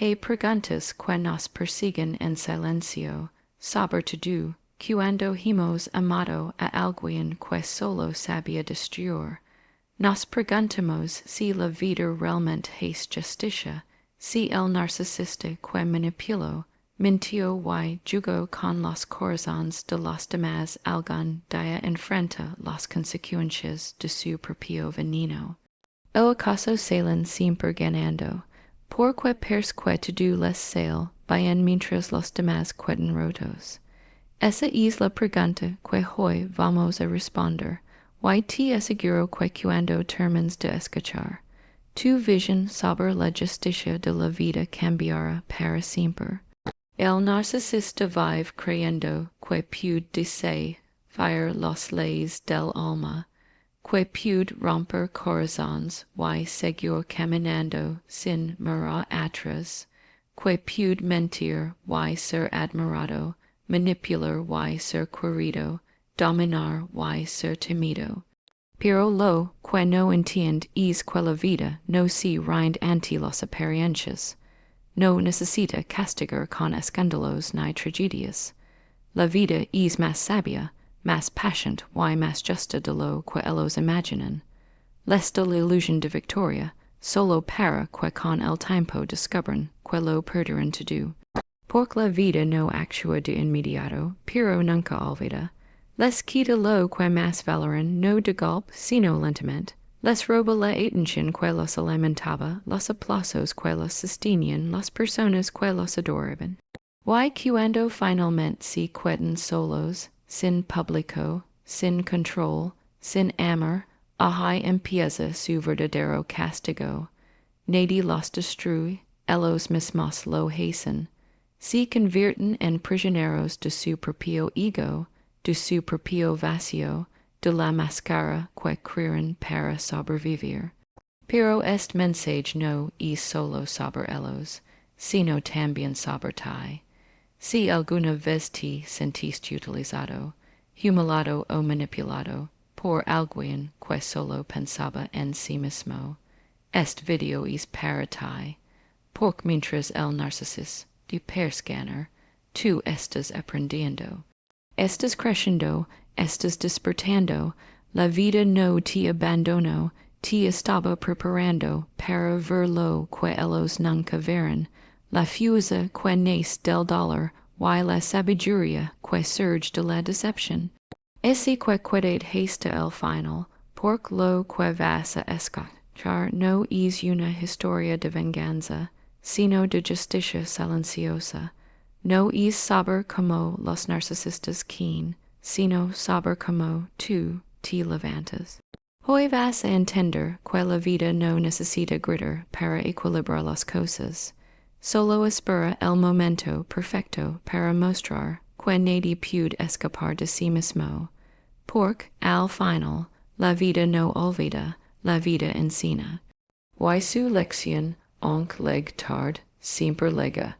He preguntas que nos persiguen en silencio, saber to do, cuando hemos amado a alguien que solo sabía destruir. Nos preguntamos si la vida realmente es justicia, si el narcisista que manipuló, mintió y jugó con los corazones de los demás algún día enfrenta las consecuencias de su propio veneno. ¿O acaso salen siempre ganando? Porque persque todo les sale bien mientras los demás quedan rotos. Esa es la pregunta que hoy vamos a responder. Y te aseguro que cuando termines de escuchar, tu visión sobre la justicia de la vida cambiará para siempre. El narcisista vive creyendo que puede desafiar las leyes del alma, que puede romper corazones y seguir caminando sin mirar atrás, que puede mentir y ser admirado, manipular y ser querido, dominar y ser temido. Pero lo que no entiende es que la vida no se rinde ante las apariencias. No necesita castigar con escándalos ni tragedias. La vida es más sabia, más paciente y más justa de lo que ellos imaginan. Les da la ilusión de victoria, solo para que con el tiempo descubran que lo perderán todo. Porque la vida no actúa de inmediato, pero nunca olvida. Les quita lo que más valoran, no de golpe, sino lentamente. Les roba la atención que los alimentaba, los aplausos que los sostenían, las personas que los adoraban. Y cuando finalmente se quedan solos, sin público, sin control, sin amor, ahí empieza su verdadero castigo. Nadie los destruye, ellos mismos lo hacen. Se convierten en prisioneros de su propio ego, de su propio vacío, de la máscara que crean para sobrevivir. Pero este mensaje no es solo sobre ellos, sino también sobre ti. Si alguna vez te sentiste utilizado, humillado o manipulado por alguien que solo pensaba en sí mismo, este video es para ti, porque mientras el narcisista te persiguiera, tú estás aprendiendo. Estás creciendo, estás despertando, la vida no te abandonó, te estaba preparando para ver lo que ellos nunca verán, la fuerza que nace del dolor y la sabiduría que surge de la decepción. Ese que queda hasta el final, porque lo que vas a escuchar no es una historia de venganza, sino de justicia silenciosa. No es saber cómo los narcisistas quieren, sino saber cómo tú te levantas. Hoy vas a entender que la vida no necesita gritar para equilibrar las cosas. Solo espera el momento perfecto para mostrar que nadie puede escapar de sí mismo. Porque, al final, la vida no olvida, la vida enseña. Y su lección, aunque leg tarde, siempre llega.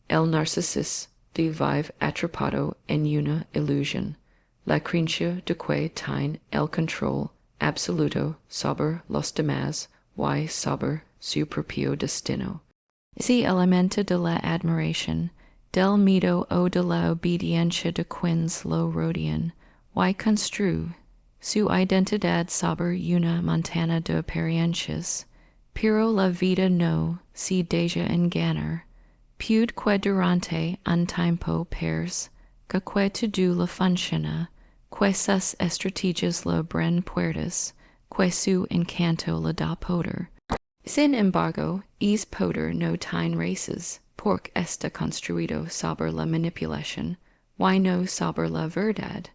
El narcisista vive atrapado en una ilusión, la creencia de que tiene el control absoluto sobre los demás y sobre su propio destino. Se alimenta de la admiración, del miedo o de la obediencia de quienes lo rodean, y construye su identidad sobre una montaña de apariencias, pero la vida no se deja engañar. Puede que durante un tiempo pers, que todo la funciona, que sus estrategias le abren puertas, que su encanto le da poder. Sin embargo, es poder no tiene raíces, porque está construido sobre la manipulación, y no sobre la verdad.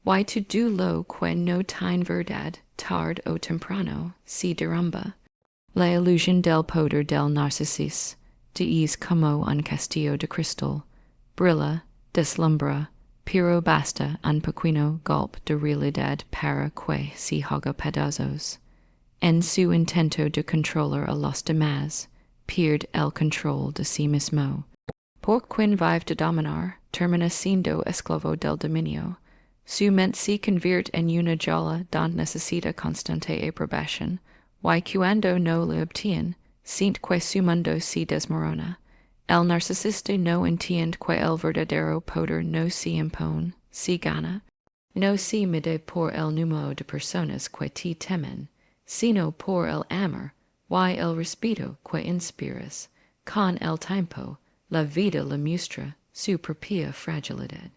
Y todo lo que no tiene verdad, tarde o temprano, se derrumba. La ilusión del poder del narcisista es como un castillo de cristal, brilla, deslumbra, pero basta un pequeño golpe de realidad para que se haga pedazos. En su intento de controlar a los demás, pierde el control de sí mismo. Por quien vive de dominar, termina siendo esclavo del dominio. Su mente se convierte en una jaula donde necesita constante aprobación, y cuando no le obtiene, siente que su mundo se desmorona. El narcisista no entiende que el verdadero poder no se impone, se gana. No se mide por el número de personas que te temen, sino por el amor, y el respeto que inspiras. Con el tiempo, la vida le muestra su propia fragilidad.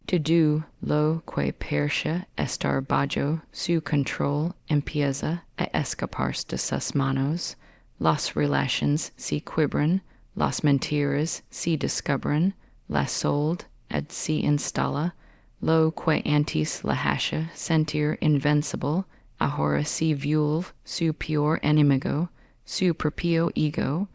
Todo lo que parece estar bajo su control empieza a escaparse de sus manos, las relaciones se quiebran, las mentiras se descubren, la soledad se instala, lo que antes la hacía sentir invencible, ahora se vuelve su peor enemigo, su propio ego.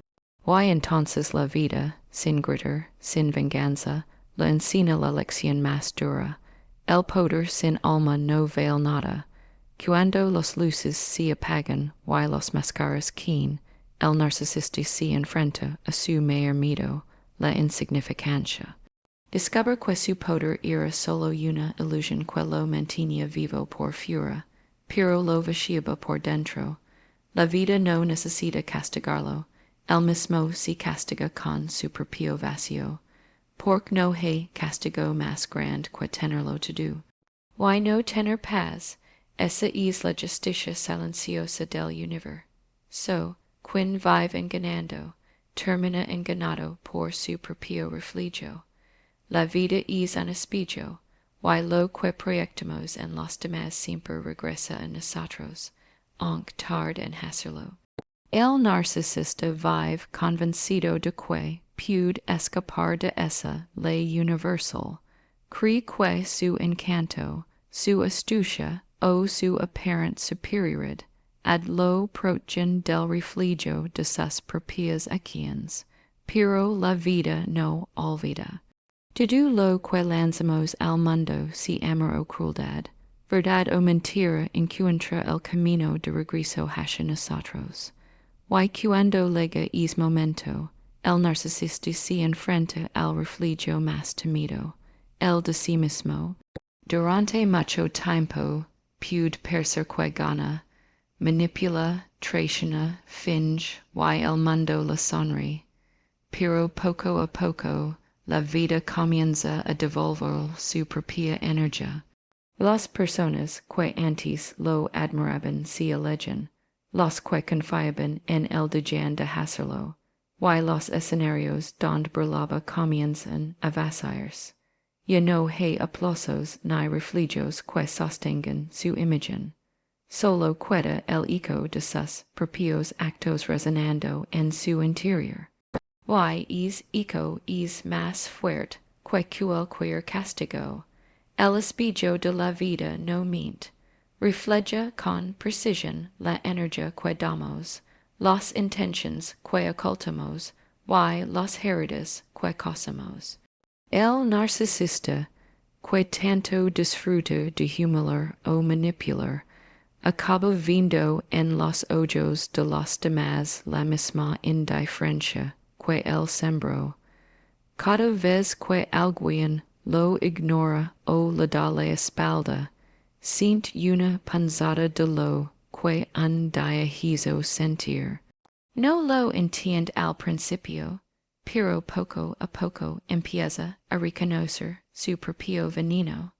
Y entonces la vida, sin gritar, sin venganza, le enseña la lección más dura. El poder sin alma no vale nada. Cuando las luces se apagan y las máscaras caen, el narcisista se enfrenta a su mayor miedo, la insignificancia. Descubre que su poder era solo una ilusión que lo mantenía vivo por fuera, pero lo vacía por dentro. La vida no necesita castigarlo, él mismo se castiga con su propio vacío. Porque no hay castigo más grande que tenerlo todo. Why no tener paz? Esa es la justicia silenciosa del universo. Quien vive engañando, termina engañado por su propio reflejo. La vida es un espejo, y lo que proyectamos en los demás siempre regresa a nosotros, aunque tarde en hacerlo. El narcisista vive convencido de que puede escapar de esa ley universal. Cree que su encanto, su astucia o su aparente superioridad ad lo protegen del reflejo de sus propias acciones, pero la vida no olvida. Todo lo que lanzamos al mundo si amor o crueldad, verdad o mentira encuentra el camino de regreso hacia nosotros. Y cuando llega es momento, el narcisista se enfrenta al reflejo más temido, el de sí mismo. Durante mucho tiempo puede parecer que gana, manipula, traiciona, finge, y el mundo le sonríe. Pero poco a poco, la vida comienza a devolver su propia energía. Las personas que antes lo admiraban se alejan. Los que confiaban en él dejan de hacerlo, y los escenarios donde brillaba comienzan a vaciarse. Ya no hay aplausos ni reflejos que sostengan su imagen. Solo queda el eco de sus propios actos resonando en su interior. Y es eco es más fuerte que cualquier castigo. El espejo de la vida no miente. Refleja con precisión la energía que damos, las intenciones que ocultamos, y las heridas que causamos. El narcisista, que tanto disfruta de humilar o manipular, acaba viendo en los ojos de los demás la misma indiferencia que él sembró. Cada vez que alguien lo ignora o le da la espalda, siente una punzada de lo que un día hizo sentir. No lo entiende al principio, pero poco a poco empieza a reconocer su propio veneno.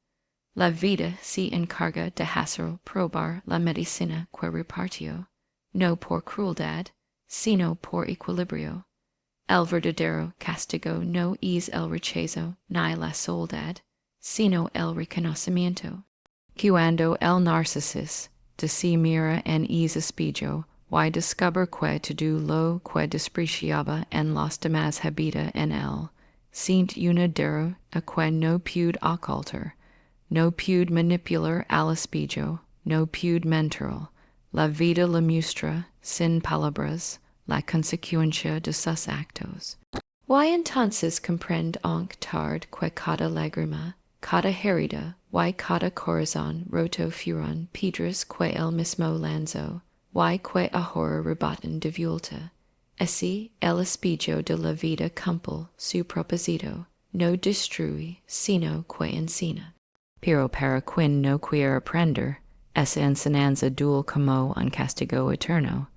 La vida se encarga de hacer probar la medicina que repartió, no por crueldad, sino por equilibrio. El verdadero castigo no es el rechazo ni la soledad, sino el reconocimiento. Cuando el narcisista de sí mira en ese espejo y descubre que todo lo que despreciaba en los demás habita en él, siente una derrota que no puede ocultar, no puede manipular al espejo, no puede mentir. La vida le muestra, sin palabras, la consecuencia de sus actos. Y entonces comprende aunque tarde que cada lágrima, cada herida, y cada corazón roto fueron piedras que él mismo lanzó, y que ahora rebotan de vuelta. Así el espejo de la vida cumple su propósito, no destruye, sino que enseña. Pero para quien no quiere aprender, esa enseñanza dulce como un castigo eterno,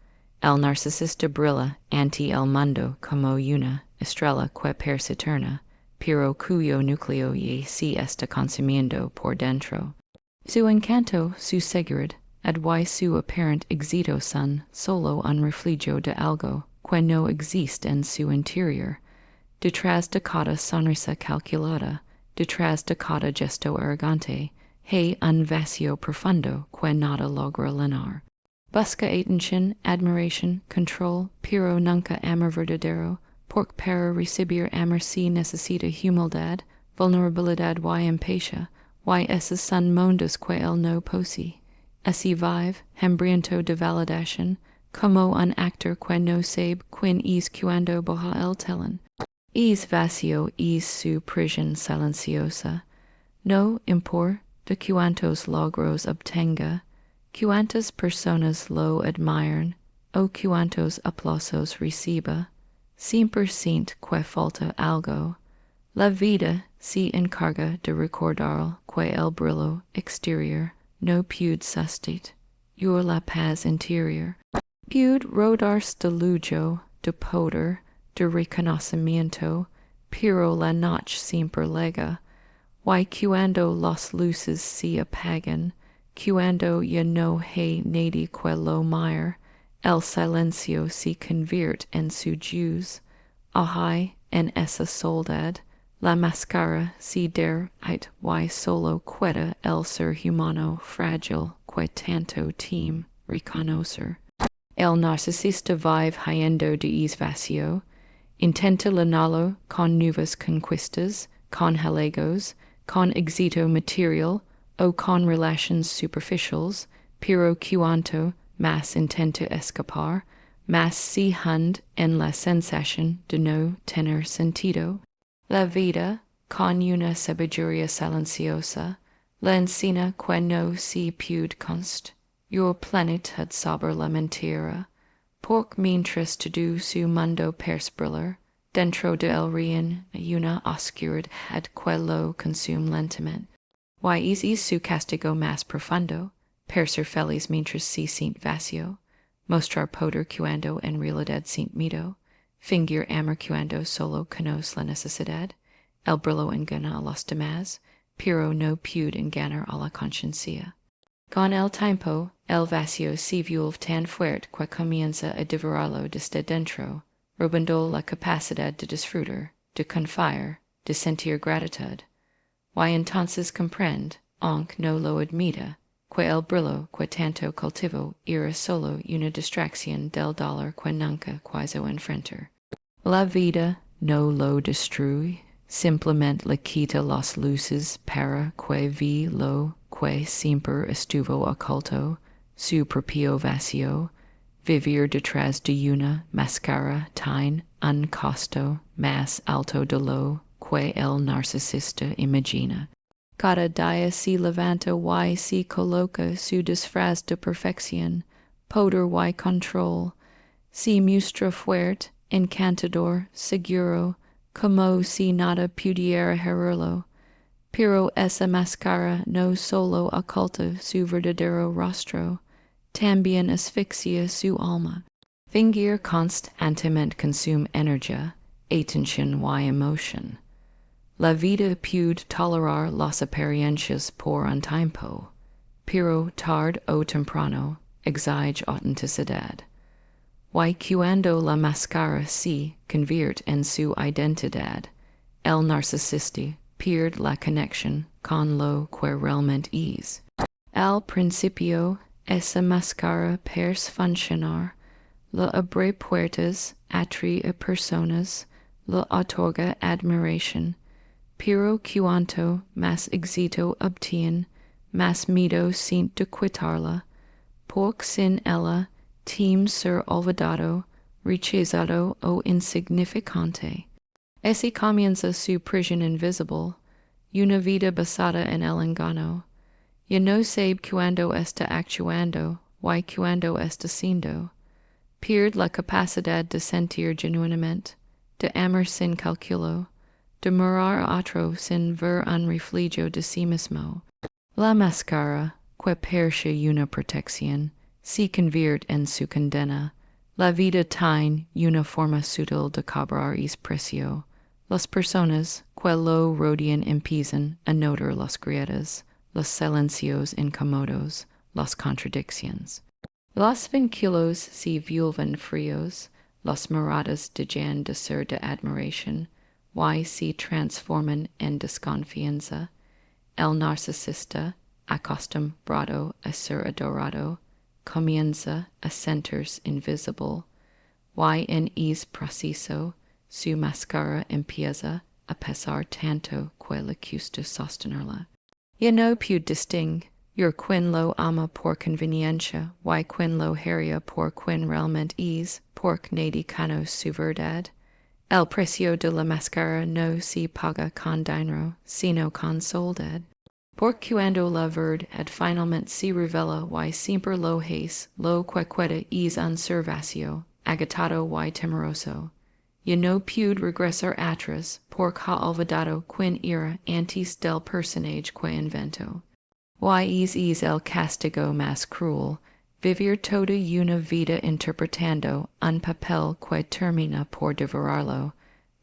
el narcisista brilla ante el mundo como una estrella que perseterna, pero cuyo núcleo ye si está consumiendo por dentro. Su encanto, su seguridad, ad y su apparent éxito son solo un refugio de algo que no existe en su interior. Detrás de cada sonrisa calculada, detrás de cada gesto arrogante, hay un vacío profundo que nada logra llenar. Busca atención, admiración, control, pero nunca amor verdadero, porque para recibir amor sí necesita humildad, vulnerabilidad y empatía, y esos son mundos que él no posee. Así vive, hambriento de validación, como un actor que no sabe quién es cuando baja el telón. Es vacío es su prisión silenciosa. No importa cuántos logros obtenga, cuántas personas lo admiran, o cuántos aplausos reciba, siempre siente que falta algo. La vida se encarga de recordar que el brillo exterior no puede sustituir la paz interior. Puede rodarse de lujo, de poder, de reconocimiento, pero la noche siempre llega. Y cuando las luces se apagan, cuando ya no hay nadie que lo mire, el silencio se convierte en su luz. Ahí, en esa soledad, la máscara se derrite y solo queda el ser humano frágil que tanto teme reconocer. El narcisista vive huyendo de es vacío, intenta llenarlo con nuevas conquistas, con halagos, con éxito material o con relations superficiales, pero cuanto más intenta escapar, más se hunde en la sensación de no tener sentido. La vida, con una sabiduría silenciosa, le enseña que no se puede construir plenitud sobre la mentira, porque mientras todo su mundo parece brillar, dentro de él reina una oscuridad que lo consume lentamente. Y es su castigo más profundo, per ser feliz mientras se siente vacío, mostrar poder cuando en realidad siente miedo, fingir amor cuando solo conoce la necesidad, el brillo engana a los demás, pero no puede enganar a la conciencia. Con el tiempo, el vacío se vuelve tan fuerte que comienza a devorarlo desde dentro, robando la capacidad de disfrutar, de confiar, de sentir gratitud. Y entonces comprende, aunque no lo admita, que el brillo que tanto cultivó era solo una distracción del dolor que nunca quiso enfrentar. La vida no lo destruye, simplemente le quita las luces para que vea lo que siempre estuvo oculto, su propio vacío. Vivir detrás de una máscara tiene un costo más alto de lo que el narcisista imagina. Cada día se levanta y se coloca su disfraz de perfección, poder y control. Se muestra fuerte, encantador, seguro, como si nada pudiera herirlo. Pero esa máscara no solo oculta su verdadero rostro, también asfixia su alma. Fingir constantemente consume energía, atención y emoción. La vida puede tolerar las apariencias por un tiempo, pero tarde o temprano exige autenticidad. Y cuando la máscara se convierte en su identidad, el narcisista pierde la conexión con lo que realmente es. Al principio, esa máscara parece funcionar, le abre puertas, atrae a personas, le otorga admiración, pero cuanto más éxito obtiene, más miedo siente de quitarla, porque sin ella teme ser olvidado, rechazado o insignificante. Así comienza su prisión invisible, una vida basada en el engaño. Ya no sabe cuándo está actuando y cuándo está siendo. Pierde la capacidad de sentir genuinamente, de amar sin cálculo, de mirar a otro sin ver un reflejo de sí mismo. La máscara, que parece una protección, se convierte en su condena, La vida tiene una forma sutil de cabrar es precio. Las personas que lo rodean empiezan a notar las grietas, los silencios incómodos, las contradicciones. Los vínculos se vuelven fríos, las miradas dejan de ser de admiración, y se transforman en desconfianza. El narcisista, acostumbrado a ser adorado, comienza a sentirse invisible, y en es preciso, su máscara empieza a pesar tanto que le cuesta sostenerla. Ya no puede distinguir quien lo ama por conveniencia y quien lo haría por quien realmente es, porque nadie conoce su verdad. El precio de la máscara no se paga con dinero, sino con soledad. Porque cuando la verdad finalmente se revela y siempre lo es, lo que queda es un ser vacío, agitado y temeroso. Ya no puede regresar atrás, porque ha olvidado quien era antes del personaje que inventó. Y es el castigo más cruel, vivir toda una vida interpretando un papel que termina por devorarlo.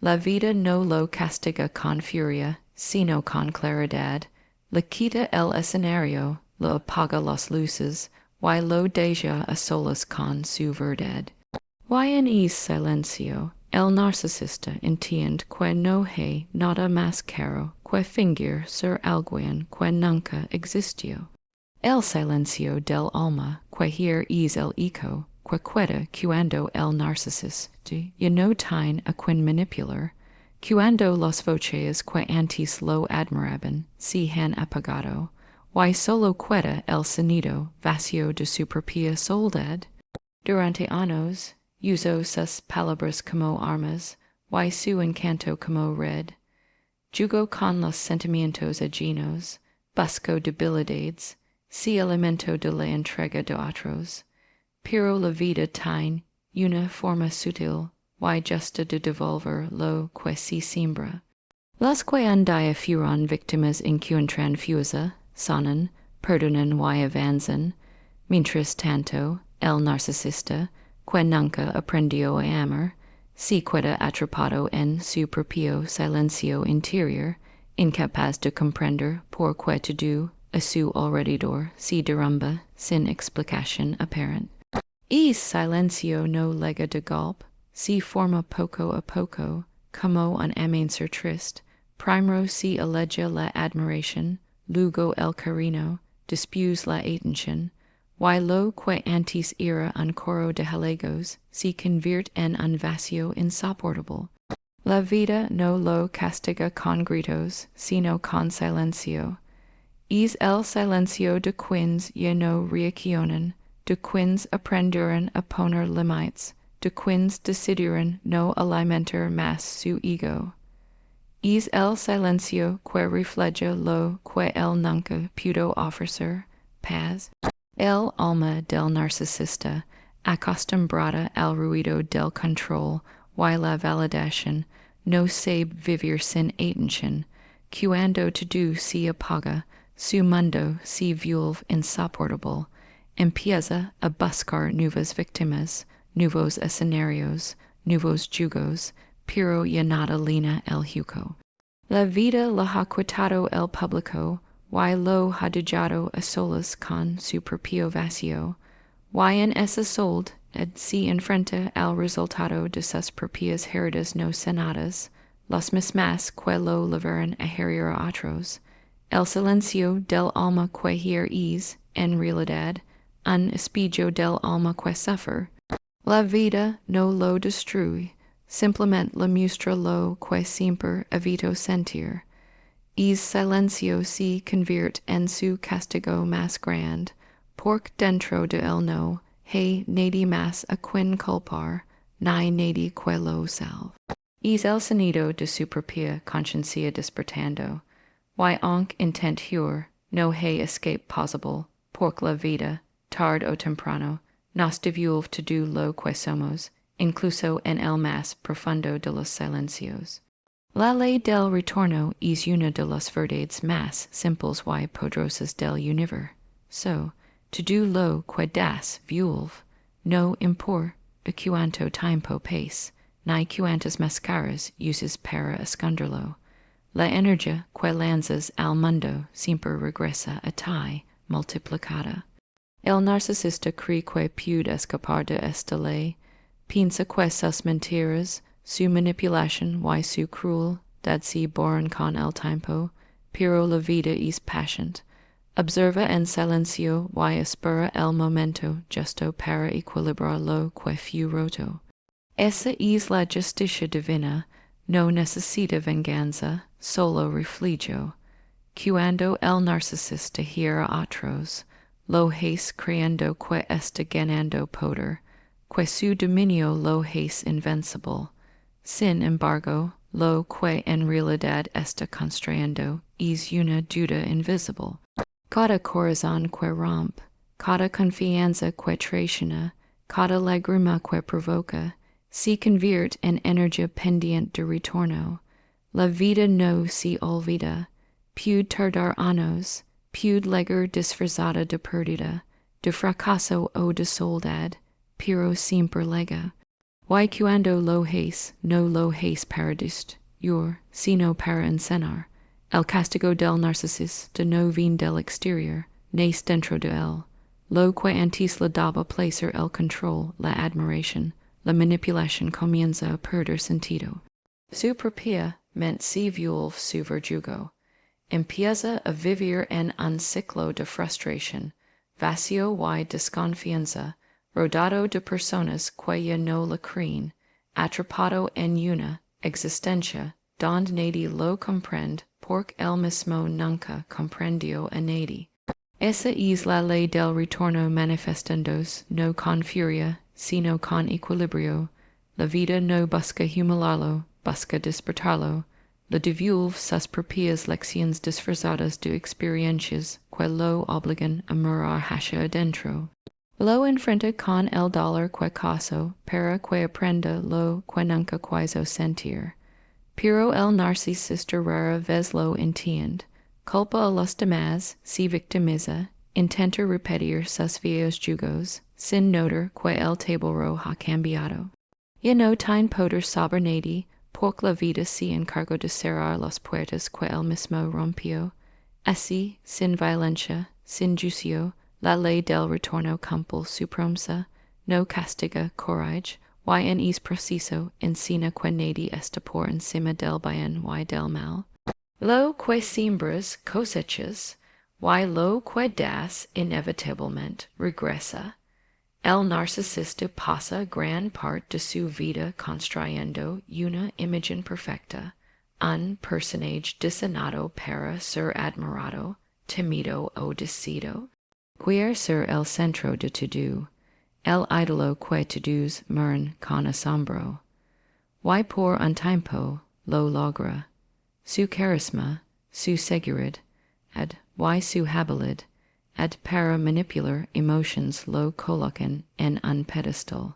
La vida no lo castiga con furia, sino con claridad. Le quita el escenario, lo apaga las luces, y lo deja a solas con su verdad. Y en es silencio, el narcisista entiende que no hay nada más caro que fingir ser alguien que nunca existió. El silencio del alma, que hier es el eco, que queda cuando el narcisista ya no tiene a quien manipular, cuando las voces que antes lo admiraban se han apagado, y solo queda el sonido vacío de su propia soledad. Durante años, usó sus palabras como armas, y su encanto como red. Jugó con los sentimientos ajenos, buscó debilidades, se alimentó de la entrega de otros. Pero la vida tiene una forma sutil y justa de devolver lo que se siembra. Los que un día fueron víctimas encuentran fuerza, sanan, perdonan y avanzan. Mientras tanto, el narcisista, que nunca aprendió a amar, se queda atrapado en su propio silencio interior, incapaz de comprender por qué todo a su alrededor se derrumba sin explicación aparente. Y silencio no llega de golpe, se forma poco a poco, como un amanecer triste. Primero se aleja la admiración, luego el cariño, después la atención, y lo que antes era un coro de halagos se convierte en un vacío insoportable. La vida no lo castiga con gritos, sino con silencio. Es el silencio de quienes ya no reaccionan, de quienes aprendieron a poner límites, de quienes decidieron no alimentar más su ego. Es el silencio que refleja lo que él nunca pudo ofrecer, paz. El alma del narcisista, acostumbrada al ruido del control y la validación, no sabe vivir sin atención. Cuando todo se apaga, su mundo se vuelve insoportable. Empieza a buscar nuevas víctimas, nuevos escenarios, nuevos jugos, pero ya nada llena el jugo. La vida la ha quitado el público, y lo ha dejado a solas con su propio vacío, y en esa soledad se enfrenta al resultado de sus propias heridas no sanadas, las mismas que lo llevaron a herir a otros. El silencio del alma que hier es, en realidad, un espejo del alma que sufre. La vida no lo destruye, simplemente le muestra lo que siempre evitó sentir. Es silencio se convierte en su castigo más grande, porque dentro de él no hay nadie más a quien culpar, ni nadie que lo salve. Es el sonido de su propia conciencia despertando, y aunque intent huir, no hay escape possible, porque la vida, tarde o temprano, nos devuelve todo lo que somos, incluso en el más profundo de los silencios. La ley del retorno es una de las verdades más simples y poderosas del universo. Todo lo que das vuelve, no importa equanto tempo pace, ni quantas mascaras uses para esconderlo. La energia que lanzas al mundo siempre regresa a ti, multiplicada. El narcisista cree que puede escapar de esta ley, piensa que sus mentiras, su manipulación y su crueldad se borran con el tiempo, pero la vida es patient. Observa en silencio y espera el momento justo para equilibrar lo que fue roto. Esa es la justicia divina, no necesita venganza, solo refugio. Cuando el narcisista hiera a otros, lo hace creyendo que está ganando poder, que su dominio lo hace invencible. Sin embargo, lo que en realidad está construyendo es una duda invisible. Cada corazón que rompe, cada confianza que traiciona, cada lágrima que provoca, se convierte en energía pendiente de retorno. La vida no se olvida. Puede tardar años, puede llegar disfrazada de pérdida, de fracaso o de soledad, pero siempre llega. Y cuando lo hace, no lo hace para destruir, sino para enseñar. El castigo del narcisista no viene del exterior, nace dentro de él. Lo que antes le daba placer el control, la admiración, la manipulación comienza a perder sentido. Su propia mente se vuelve su verdugo. Empieza a vivir en un ciclo de frustración, vacío y desconfianza, rodeado de personas que ya no le creen, atrapado en una existencia donde nadie lo comprende porque él mismo nunca comprendió a nadie. Esa es la ley del retorno manifestándose no con furia, sino con equilibrio. La vida no busca humilarlo, busca despertarlo. Le devuelve sus propias lecciones disfrazadas de experiencias que lo obligan a mirar hacia adentro. Lo enfrenta con el dolor que causó para que aprenda lo que nunca quiso sentir. Pero el narcisista rara vez lo entiende. Culpa a los demás, se victimiza, intenta repetir sus viejos jugos, sin notar que el tablero ha cambiado. Ya no tiene poder sobre nadie, porque la vida se encargó de cerrar las puertas que él mismo rompió. Así, sin violencia, sin juicio, la ley del retorno cumple su promesa, no castiga courage, y en es preciso enseña que nadie está por encima del bien y del mal. Lo que siembras cosechas, y lo que das inevitablemente regresa. El narcisista pasa gran parte de su vida construyendo una imagen perfecta, un personaje diseñado para ser admirado, temido o deseado. Quiere ser el centro de todo, el ídolo que todos miran con asombro. Y por un tiempo lo logra. Su carisma, su seguridad, y su habilidad, para manipular emotions lo colocan en un pedestal.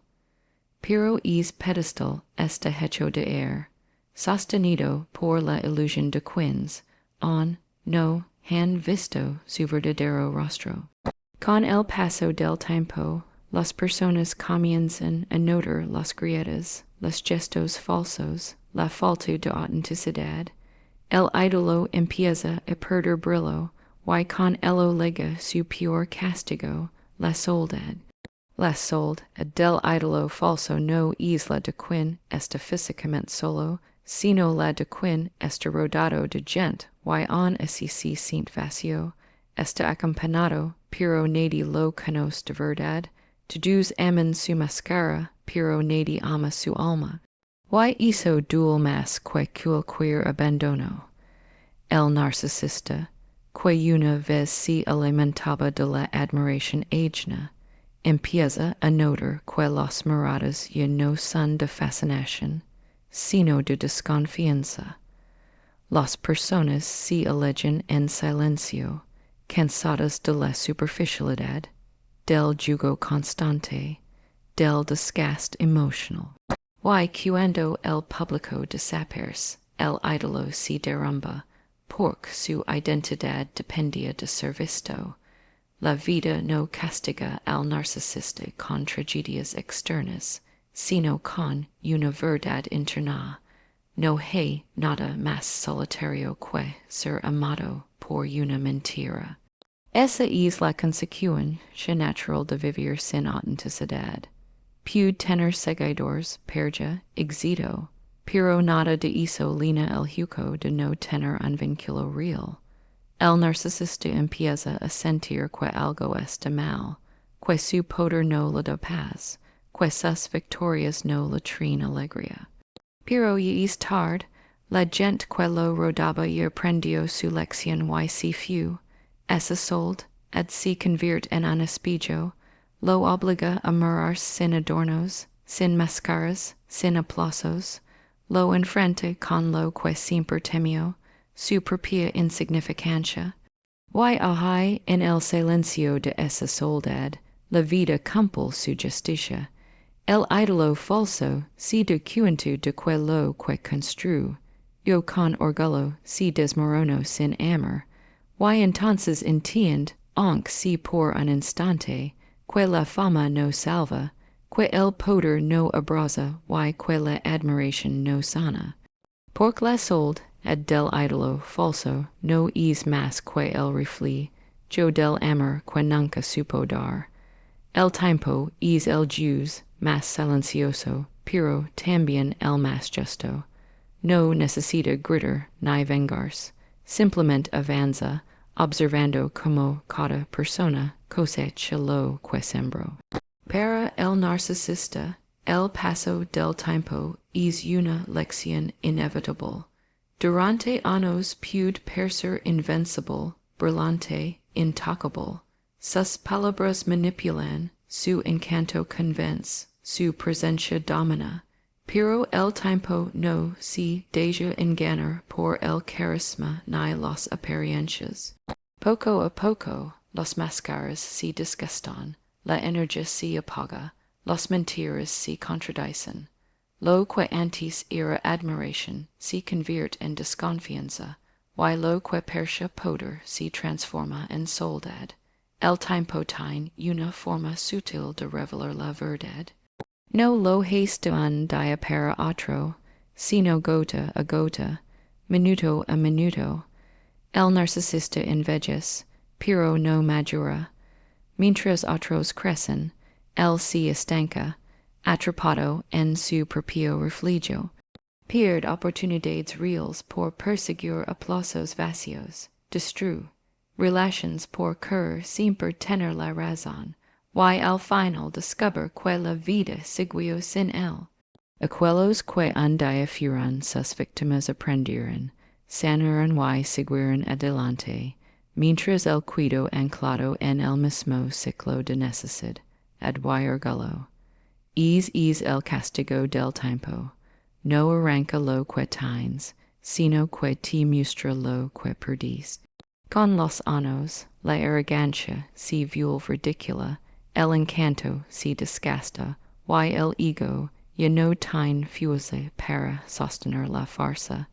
Pero es pedestal está hecho de air, sostenido por la ilusión de quienes no han visto su verdadero rostro. Con el paso del tiempo, las personas comienzan a notar las grietas, los gestos falsos, la falta de autenticidad. El ídolo empieza a perder brillo, y con ello llega su peor castigo, la soledad. La soledad del ídolo falso no es la de quien está físicamente solo, sino la de quien está rodeado de gente, y aun así se siente vacío. Está acompañado, pero nadie lo conoce de verdad. Todos aman su máscara, pero nadie ama su alma. Y hizo duele más que cualquier abandono. El narcisista, que una vez se alimentaba de la admiración ajena, empieza a notar que las miradas ya no son de fascinación, sino de desconfianza. Las personas se alejan en silencio, cansadas de la superficialidad, del yugo constante, del desgaste emocional. Y cuando el público desaparece, el ídolo se derrumba, porque su identidad dependía de ser visto. La vida no castiga al narcisista con tragedias externas, sino con una verdad interna. No hay nada más solitario que ser amado por una mentira. Esa es la consecuencia natural de vivir sin autenticidad. Puede tener seguidores, perja, éxito, pero nada de eso lina el jugo de no tener un vínculo real. El narcisista empieza a sentir que algo está mal, que su poder no le da paz, que sus victorias no le traen alegría. Pero ya es tarde, la gente que lo rodaba ya aprendió su lección y si few, esa sold, et se convierte en un espejo, lo obliga a mirar sin adornos, sin máscaras, sin aplausos, lo enfrenta con lo que siempre temió, su propia insignificancia. Y hay en el silencio de esa soledad, la vida cumple su justicia. El ídolo falso se da cuenta de que lo que construo, yo con orgullo se desmorono sin amor, y entonces entiende, aunque si por un instante, que la fama no salva, que el poder no abraza y que la admiración no sana. Porque la sold, et del ídolo falso, no es más que el reflejo del amor que nunca supo dar. El tiempo es el juez más silencioso, pero también el más justo. No necesita gritar ni vengarse, simplemente avanza, observando como cada persona cosecha lo que sembró. Para el narcisista, el paso del tiempo es una lección inevitable. Durante años puede parecer invencible, brillante, intocable. Sus palabras manipulan, su encanto convence, su presencia domina. Pero el tiempo no se deja engañar por el carisma ni las apariencias. Poco a poco, las máscaras se desgastan, la energía se apaga, las mentiras se contradicen. Lo que antes era admiración se convierte en desconfianza, y lo que parecía poder se transforma en soledad. El tiempo tiene una forma sutil de revelar la verdad. No lo hace de un día para otro, sino gota a gota, minuto a minuto. El narcisista envejece, pero no madura. Mientras otros crecen, él se estanca, atrapado en su propio refugio. Pierde oportunidades reales por perseguir aplausos vacíos, destruye relations por querer siempre tener la razón, y al final descubre que la vida siguió sin él. Aquellos que un día fueron sus víctimas aprendieron, sanaron y siguieron adelante, mientras el cuido anclado en el mismo ciclo de necesidad, ad y orgullo. Es el castigo del tiempo. No arranca lo que tienes, sino que te muestra lo que perdiste. Con los años, la arrogancia se vuelve ridícula, el encanto se desgasta, y el ego ya no tiene fuerza para sostener la farsa.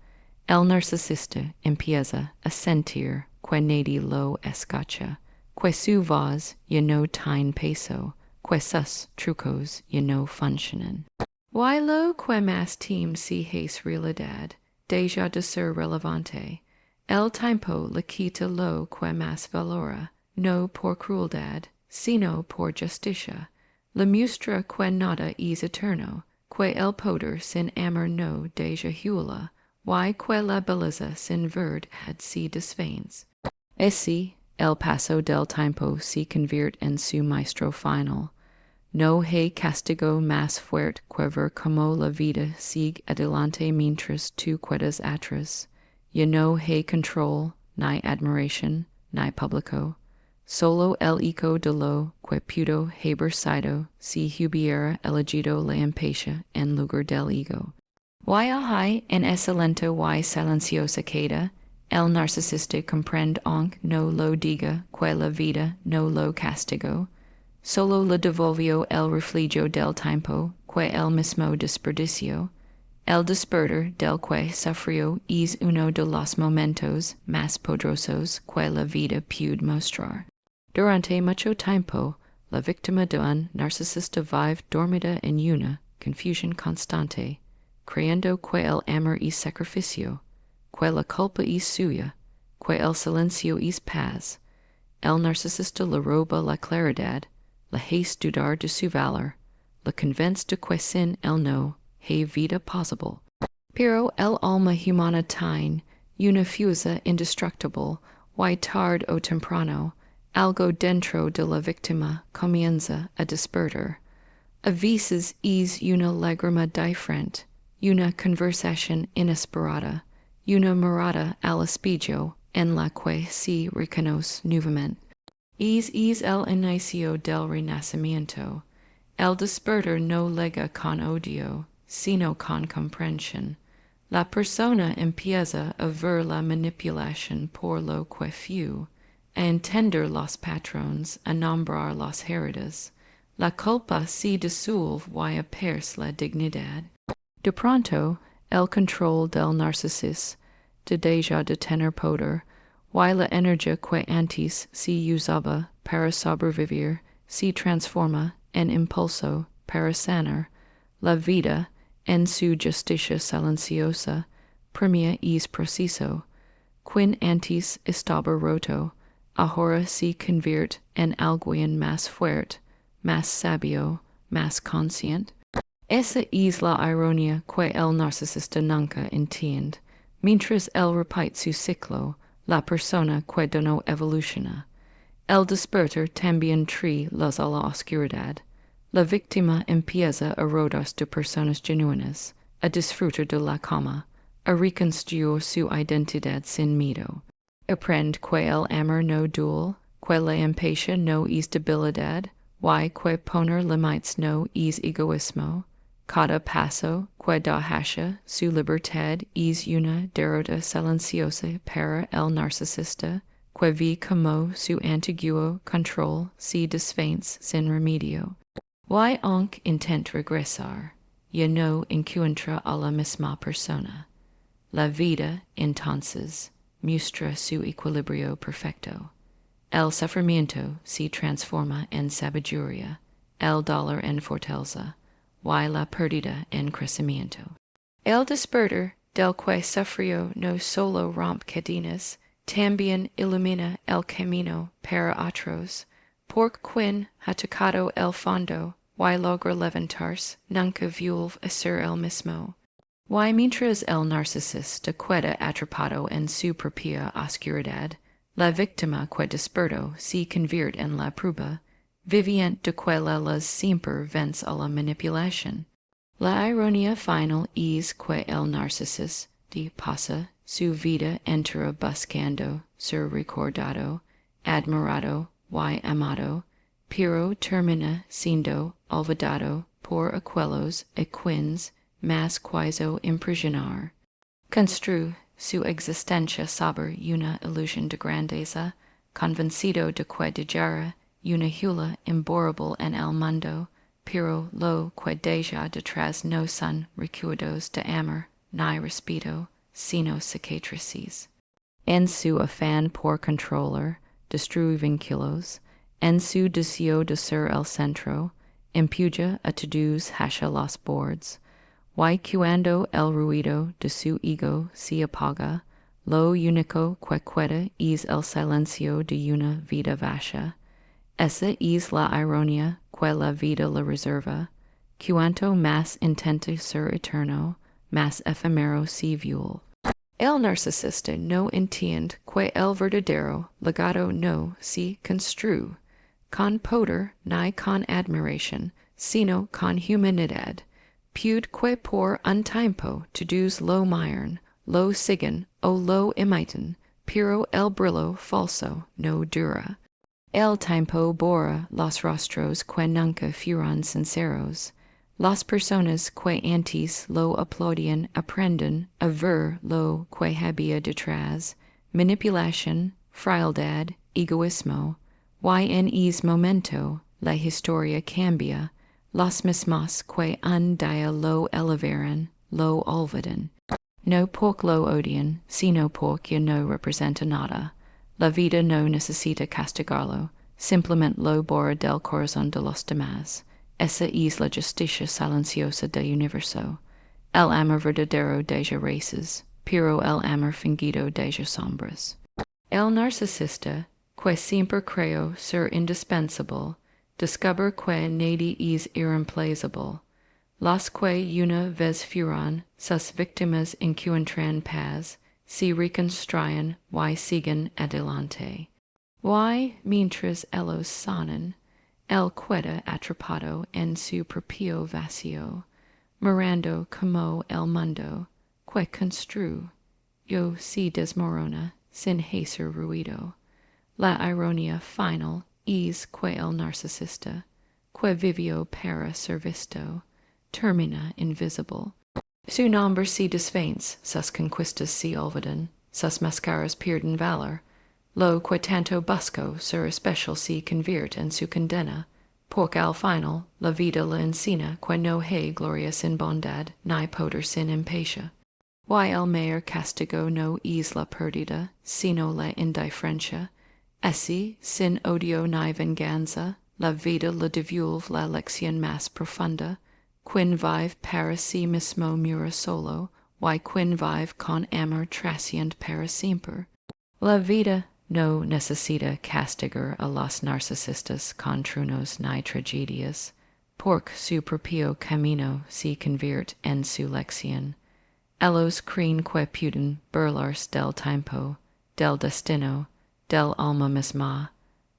El narcisista empieza a sentir que nadie lo escucha, que su voz ya no tiene peso, que sus trucos ya no funcionan. Y lo que más teme se es realidad, deja de ser relevante. El tiempo le quita lo que más valora, no por crueldad, sino por justicia. Le muestra que nada es eterno, que el poder sin amor no deja huela, y que la belleza sin verdad se desvanece. Así, el paso del tiempo se convierte en su maestro final. No hay castigo más fuerte que ver como la vida sigue adelante mientras tú quedas atrás. Ya no hay control, ni admiración, ni público. Solo el eco de lo que pudo haber sido si hubiera elegido la impaciencia en lugar del ego. Y hay en esa lenta y silenciosa queda, el narcisista comprende aunque no lo diga que la vida no lo castigó. Solo le devolvió el refugio del tiempo que él mismo desperdició. El despertar del que sufrió es uno de los momentos más poderosos que la vida puede mostrar. Durante mucho tiempo, la víctima de un narcisista vive dormida en una confusion constante, creyendo que el amor es sacrificio, que la culpa es suya, que el silencio es paz. El narcisista le roba la claridad, le hace dudar de su valor, le convence de que sin él no hay vida posible. Pero el alma humana tiene una fuerza indestructible, y tarde o temprano, algo dentro de la víctima comienza a despertar. A veces es una lágrima diferente, una conversación inesperada, una mirada al espejo en la que se reconoce nuevamente. Es el inicio del renacimiento. El despertar no llega con odio, sino con comprensión. La persona empieza a ver la manipulación por lo que fue, a entender los patrones, a nombrar las heridas. La culpa se disuelve y a perder la dignidad. De pronto, el control del narcisista deja de tener poder, y la energía que antes se usaba para sobrevivir se transforma en impulso para sanar. La vida, en su justicia silenciosa, premia es preciso. Quien antes estaba roto, ahora se convierte en alguien más fuerte, más sabio, más consciente. Esa es la ironía que el narcisista nunca entiende. Mientras él repite su ciclo, la persona que no evoluciona. El despertar también trae luz a la oscuridad. La víctima empieza a rodearse de personas genuinas, a disfrutar de la cama, a reconstruir su identidad sin miedo. Aprende que el amor no duele, que la empatía no es debilidad, y que poner límites no es egoísmo. Cada paso que da hacia su libertad es una derrota silenciosa para el narcisista, que ve como su antiguo control se desvanece sin remedio. Y aunque intenta regresar, ya no encuentra a la misma persona. La vida, entonces, muestra su equilibrio perfecto. El sufrimiento se transforma en sabiduría, el dolor en fortaleza, y la pérdida en crecimiento. El despertar del que sufrió no solo rompe cadenas, también ilumina el camino para otros, porque quien ha tocado el fondo y logra levantarse nunca vuelve a ser el mismo. Y mientras el narcisista queda atrapado en su propia oscuridad, la víctima que despertó se convierte en la prueba viviente de que la luz siempre vence a la manipulación. La ironía final es que el narcisista pasa su vida entera buscando ser recordado, admirado y amado, pero termina siendo olvidado por aquellos a quienes más quiso impresionar. Construye su existencia sobre una ilusión de grandeza, convencido de que dejará una huella imborrable en el mundo, pero lo que deja detrás no son recuerdos de amor ni respeto, sino cicatrices. En su afán por controlar, destruir vínculos, en su deseo de ser el centro, empuja a todos hacia los bordes, y cuando el ruido de su ego se apaga, lo único que queda es el silencio de una vida vacía. Esa es la ironía que la vida le reserva. Cuanto más intenta ser eterno, más efímero se vuelve. El narcisista no entiende que el verdadero legado no se construye con poder ni con admiración, sino con humanidad. Puede que por un tiempo todos lo miren, lo siguen o lo imitan, pero el brillo falso no dura. El tiempo borra los rostros que nunca fueron sinceros. Las personas que antes lo aplaudían aprenden a ver lo que había detrás, manipulación, frialdad, egoísmo, y en ese momento la historia cambia. Los mismos que un día lo elevaron, lo olvidan. No porque lo odian, sino porque no representa nada. La vida no necesita castigarlo, simplemente lo borra del corazón de los demás. esa es la justicia silenciosa del universo, el amor verdadero de las races, pero el amor fingido de las sombras. El narcisista, que siempre creo ser indispensable, descubre que nadie es irreemplazable. Las que una vez fueron sus víctimas encuentran paz, se reconstruyen y siguen adelante. Y mientras ellos sanan, él queda atrapado en su propio vacío, mirando como el mundo que construye se desmorona sin hacer ruido. La ironía final es que el narcisista, que vivió para ser visto, termina invisible. Su nombre se desvanece, sus conquistas se olvidan, sus máscaras pierden valor. Lo que tanto buscó ser especial se convierte en su condena, porque al final la vida le enseña que no hay gloria sin bondad, ni poder sin impaciencia. Y el mayor castigo no es la pérdida, sino la indiferencia. Así, sin odio ni venganza, la vida le devuelve la lección más profunda. Quien vive para sí mismo mura solo, y quien vive con amor trasciende para siempre. La vida no necesita castigar a los narcisistas con truenos ni tragedias, porque su propio camino se convierte en su lección. Ellos creen que pueden burlarse del tiempo, del destino, del alma misma.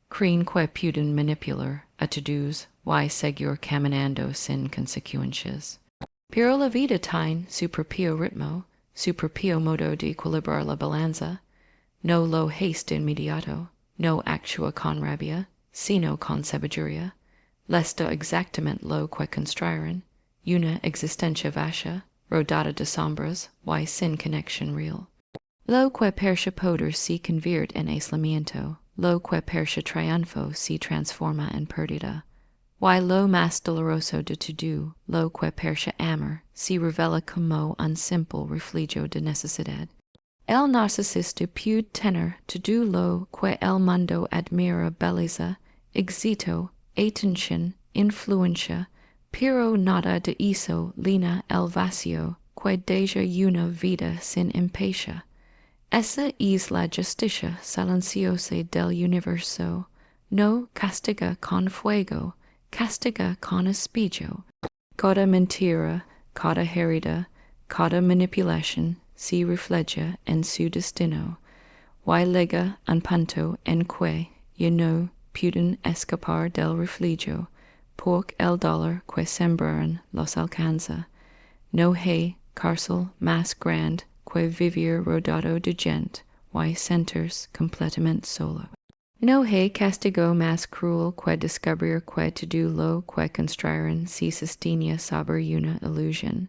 Creen que pueden manipular a todos y seguir caminando sin consecuencias. Pero la vida tiene su propio ritmo, su propio modo de equilibrar la balanza. No lo hace inmediato, no actúa con rabia, sino con sabiduría. Les da exactamente lo que construyen, una existencia vacía, rodada de sombras, y sin conexión real. Lo que parece poder se convierte en aislamiento, lo que parece triunfo se transforma en pérdida. Y lo más doloroso de todo, lo que parece amor, se revela como un simple reflejo de necesidad. El narcisista puede tener todo lo que el mundo admira: belleza, éxito, atención, influencia, pero nada de eso llena el vacío que deja una vida sin impaciencia. Esa es la justicia silenciosa del universo. No castiga con fuego, castiga con espejo. Cada mentira, cada herida, cada manipulación se refleja en su destino, y llega un punto en que ya no pueden escapar del reflejo, porque el dolor que sembraron los alcanza. No hay cárcel más grande que vivir rodeado de gente y sentirse completamente solo. No hay castigo más cruel que descubrir que todo lo que construyen se sostiene sobre una ilusión.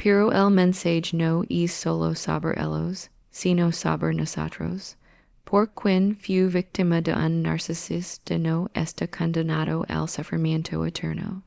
Pero el mensaje no es solo sobre ellos, sino sobre nosotros. Por quien fue víctima de un narcisista no está condenado al sufrimiento eterno.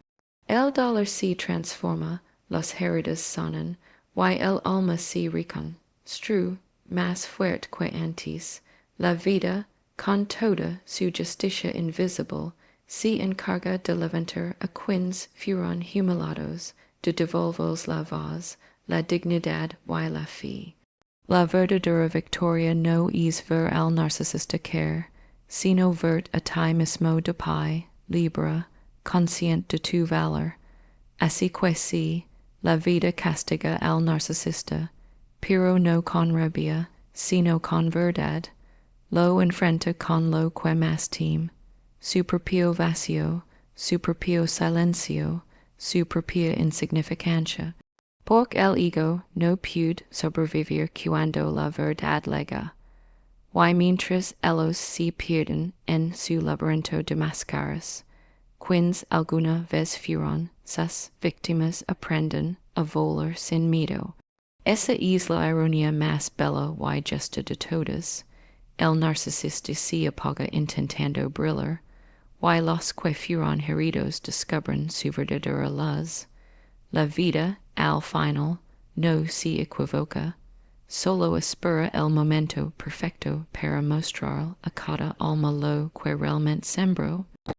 El dolor se transforma, las heridas sanan, y el alma se reconstruye más fuerte que antes. La vida, con toda su justicia invisible, se encarga de levantar a quienes fueron humiliados, de devolverles la voz, la dignidad y la fe. La verdadera victoria no es ver al narcisista caer, sino ver a ti mismo de pie, libre, consciente de tu valor. Así que sí, la vida castiga al narcisista, pero no con rabia, sino con verdad. Lo enfrenta con lo que más teme, su propio vacío, su propio silencio, su propia insignificancia. Porque el ego no puede sobrevivir cuando la verdad llega. Y mientras ellos se pierden en su laberinto de máscaras, quienes alguna vez fueron sus víctimas aprenden a volar sin miedo. Esa es la ironía más bella y justa de todas. El narcisista se apaga intentando brillar, y los que fueron heridos descubren su verdadera luz. La vida, al final, no se equivoca, solo espera el momento perfecto para mostrar a cada alma lo que realmente sembró.